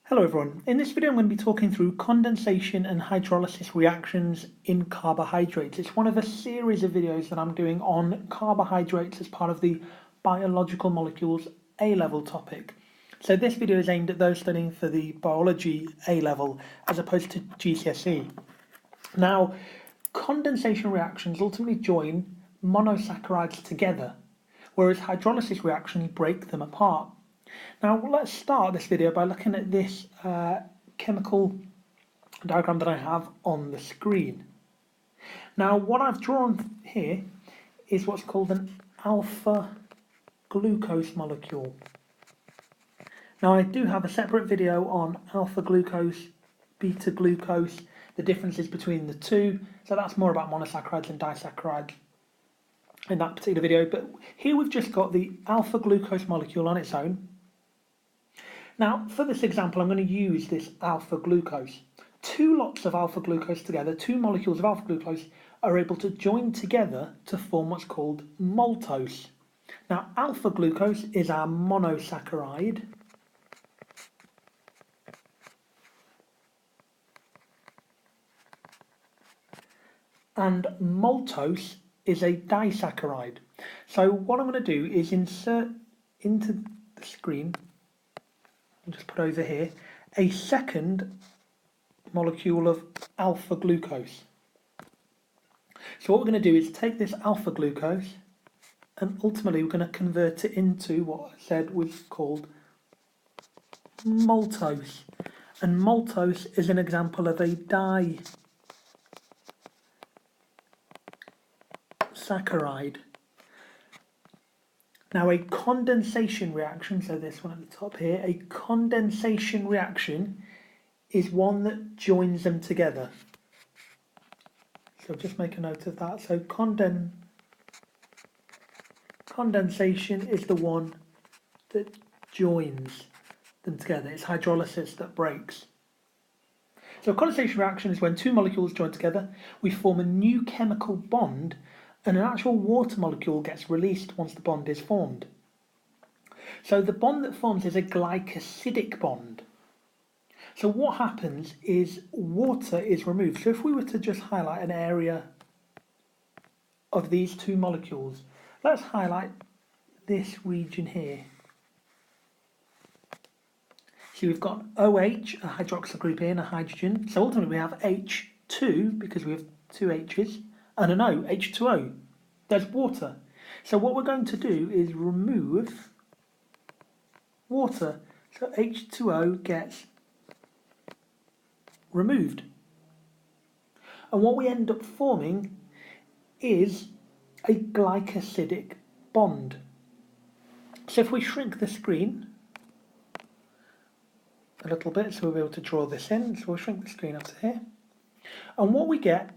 Hello everyone, in this video I'm going to be talking through condensation and hydrolysis reactions in carbohydrates. It's one of a series of videos that I'm doing on carbohydrates as part of the biological molecules A-level topic. So this video is aimed at those studying for the biology A-level as opposed to GCSE. Now, condensation reactions ultimately join monosaccharides together, whereas hydrolysis reactions break them apart. Now let's start this video by looking at this chemical diagram that I have on the screen. Now what I've drawn here is what's called an alpha glucose molecule. Now I do have a separate video on alpha glucose, beta glucose, the differences between the two, so that's more about monosaccharides and disaccharides in that particular video, but here we've just got the alpha glucose molecule on its own. Now, for this example, I'm going to use this alpha glucose. Two lots of alpha glucose together, two molecules of alpha glucose, are able to join together to form what's called maltose. Now, alpha glucose is our monosaccharide. And maltose is a disaccharide. So what I'm going to do is insert into the screen, I'll just put over here, a second molecule of alpha glucose. So what we're going to do is take this alpha glucose and ultimately we're going to convert it into what I said was called maltose. And maltose is an example of a disaccharide. Now a condensation reaction, so this one at the top here, a condensation reaction is one that joins them together. So just make a note of that. So condensation is the one that joins them together. It's hydrolysis that breaks. So a condensation reaction is when two molecules join together, we form a new chemical bond and an actual water molecule gets released once the bond is formed. So the bond that forms is a glycosidic bond. So what happens is water is removed. So if we were to just highlight an area of these two molecules, let's highlight this region here. So we've got OH, a hydroxyl group here, and a hydrogen. So ultimately we have H2 because we have two H's. And an O, H2O, there's water. So what we're going to do is remove water. So H2O gets removed. And what we end up forming is a glycosidic bond. So if we shrink the screen a little bit, so we'll be able to draw this in. So we'll shrink the screen up to here. And what we get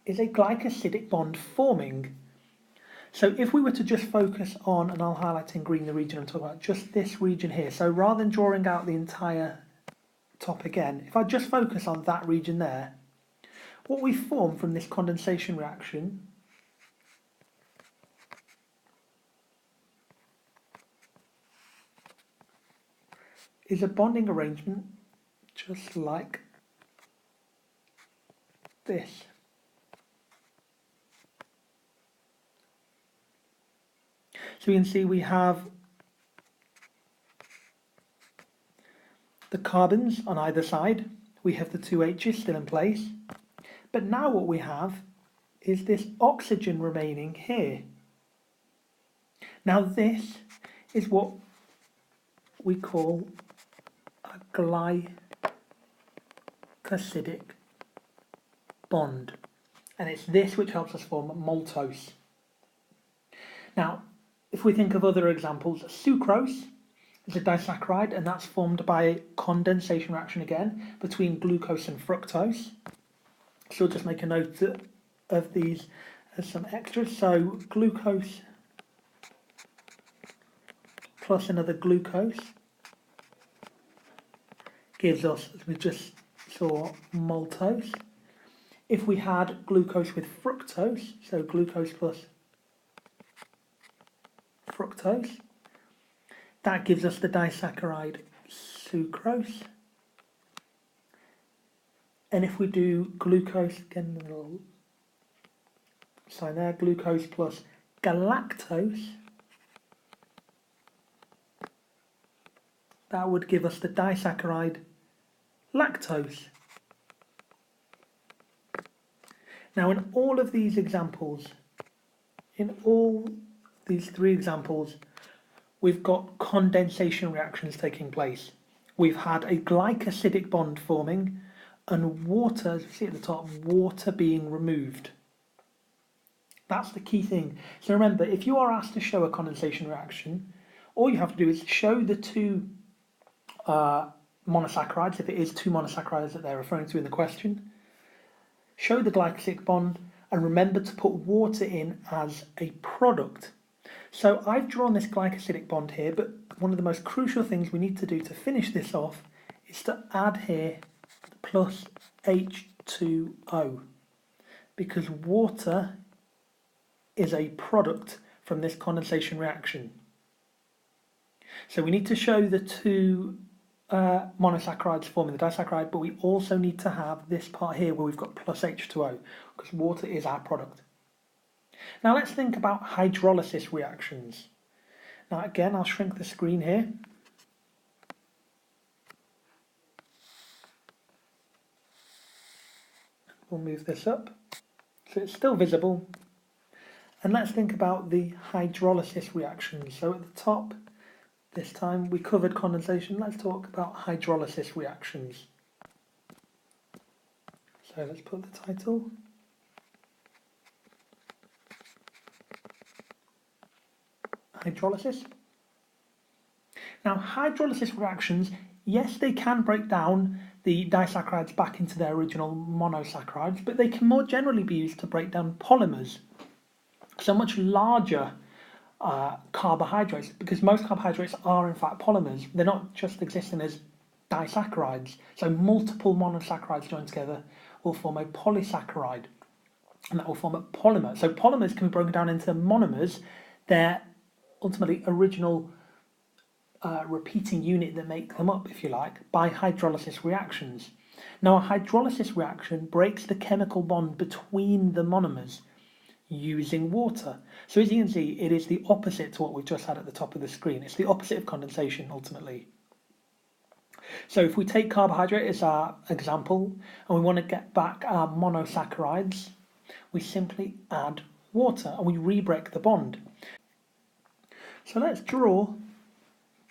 is a glycosidic bond forming. So if we were to just focus on, and I'll highlight in green the region I'm talking about, just this region here. So rather than drawing out the entire top again, if I just focus on that region there, what we form from this condensation reaction is a bonding arrangement just like this. So you can see we have the carbons on either side. We have the two H's still in place. But now what we have is this oxygen remaining here. Now this is what we call a glycosidic bond. And it's this which helps us form maltose. Now, if we think of other examples, sucrose is a disaccharide, and that's formed by a condensation reaction again between glucose and fructose. So we'll just make a note of these as some extras. So glucose plus another glucose gives us, as we just saw, maltose. If we had glucose with fructose, so glucose plus fructose, that gives us the disaccharide sucrose. And if we do glucose, again a little sign there, glucose plus galactose, that would give us the disaccharide lactose. Now in all of these examples, in all these three examples, we've got condensation reactions taking place. We've had a glycosidic bond forming and water, as you see at the top, water being removed. That's the key thing. So remember, if you are asked to show a condensation reaction, all you have to do is show the two monosaccharides, if it is two monosaccharides that they're referring to in the question, show the glycosidic bond, and remember to put water in as a product. So I've drawn this glycosidic bond here, but one of the most crucial things we need to do to finish this off is to add here plus H2O, because water is a product from this condensation reaction. So we need to show the two monosaccharides forming the disaccharide, but we also need to have this part here where we've got plus H2O, because water is our product. Now let's think about hydrolysis reactions. Now again, I'll shrink the screen here. We'll move this up so it's still visible. And let's think about the hydrolysis reactions. So at the top, this time we covered condensation. Let's talk about hydrolysis reactions. So let's put the title. Hydrolysis. Now, hydrolysis reactions, yes, they can break down the disaccharides back into their original monosaccharides, but they can more generally be used to break down polymers. So much larger carbohydrates, because most carbohydrates are in fact polymers. They're not just existing as disaccharides. So multiple monosaccharides joined together will form a polysaccharide, and that will form a polymer. So polymers can be broken down into monomers. They're ultimately original repeating unit that make them up, if you like, by hydrolysis reactions. Now a hydrolysis reaction breaks the chemical bond between the monomers using water. So as you can see, it is the opposite to what we've just had at the top of the screen. It's the opposite of condensation, ultimately. So if we take carbohydrate as our example, and we want to get back our monosaccharides, we simply add water and we re-break the bond. So let's draw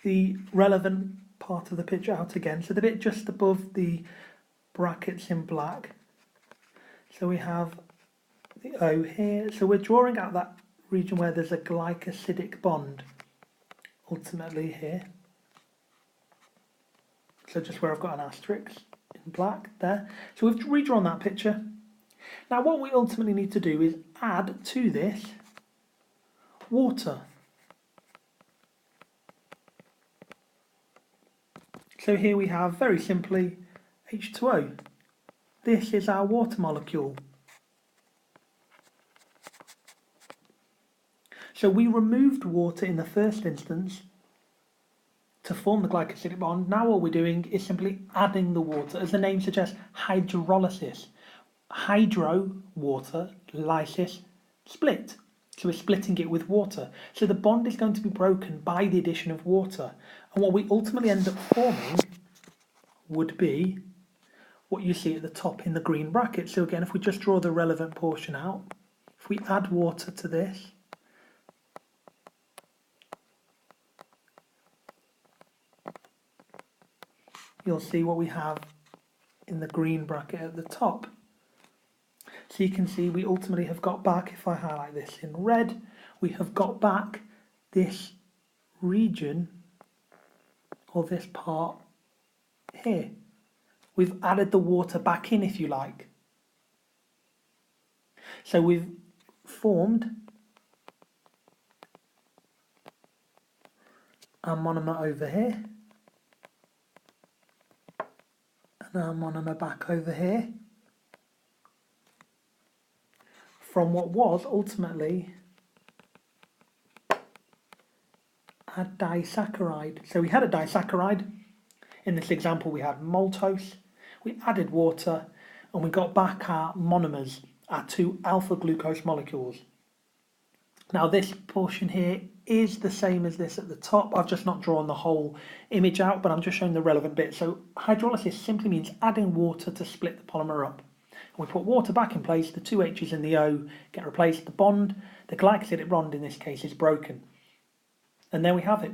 the relevant part of the picture out again. So the bit just above the brackets in black. So we have the O here. So we're drawing out that region where there's a glycosidic bond, ultimately here. So just where I've got an asterisk in black there. So we've redrawn that picture. Now what we ultimately need to do is add to this water. So here we have, very simply, H2O. This is our water molecule. So we removed water in the first instance to form the glycosidic bond. Now what we're doing is simply adding the water. As the name suggests, hydrolysis. Hydro, water, lysis, split. So we're splitting it with water. So the bond is going to be broken by the addition of water. And what we ultimately end up forming would be what you see at the top in the green bracket. So again, if we just draw the relevant portion out, if we add water to this, you'll see what we have in the green bracket at the top. So you can see we ultimately have got back, if I highlight this in red, we have got back this region, or this part here. We've added the water back in, if you like. So we've formed our monomer over here, and our monomer back over here, from what was ultimately a disaccharide. So we had a disaccharide, In this example, we had maltose, we added water, and we got back our monomers, our 2 alpha glucose molecules. Now this portion here is the same as this at the top. I've just not drawn the whole image out, but I'm just showing the relevant bit. So hydrolysis simply means adding water to split the polymer up. We put water back in place, the 2 H's and the O get replaced, the bond, the glycosidic bond in this case, is broken. And there we have it.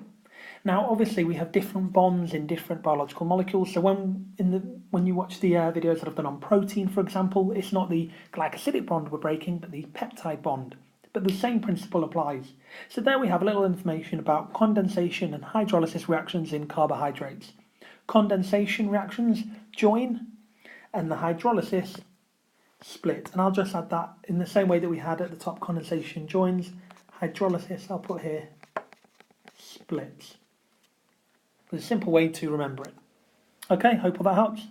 Now obviously we have different bonds in different biological molecules, so when you watch the videos that I've done on protein, for example, it's not the glycosidic bond we're breaking, but the peptide bond. But the same principle applies. So there we have a little information about condensation and hydrolysis reactions in carbohydrates. Condensation reactions join, and the hydrolysis split. And I'll just add that in the same way that we had at the top, condensation joins, hydrolysis, I'll put here, splits. There's a simple way to remember it. Okay, hope all that helps.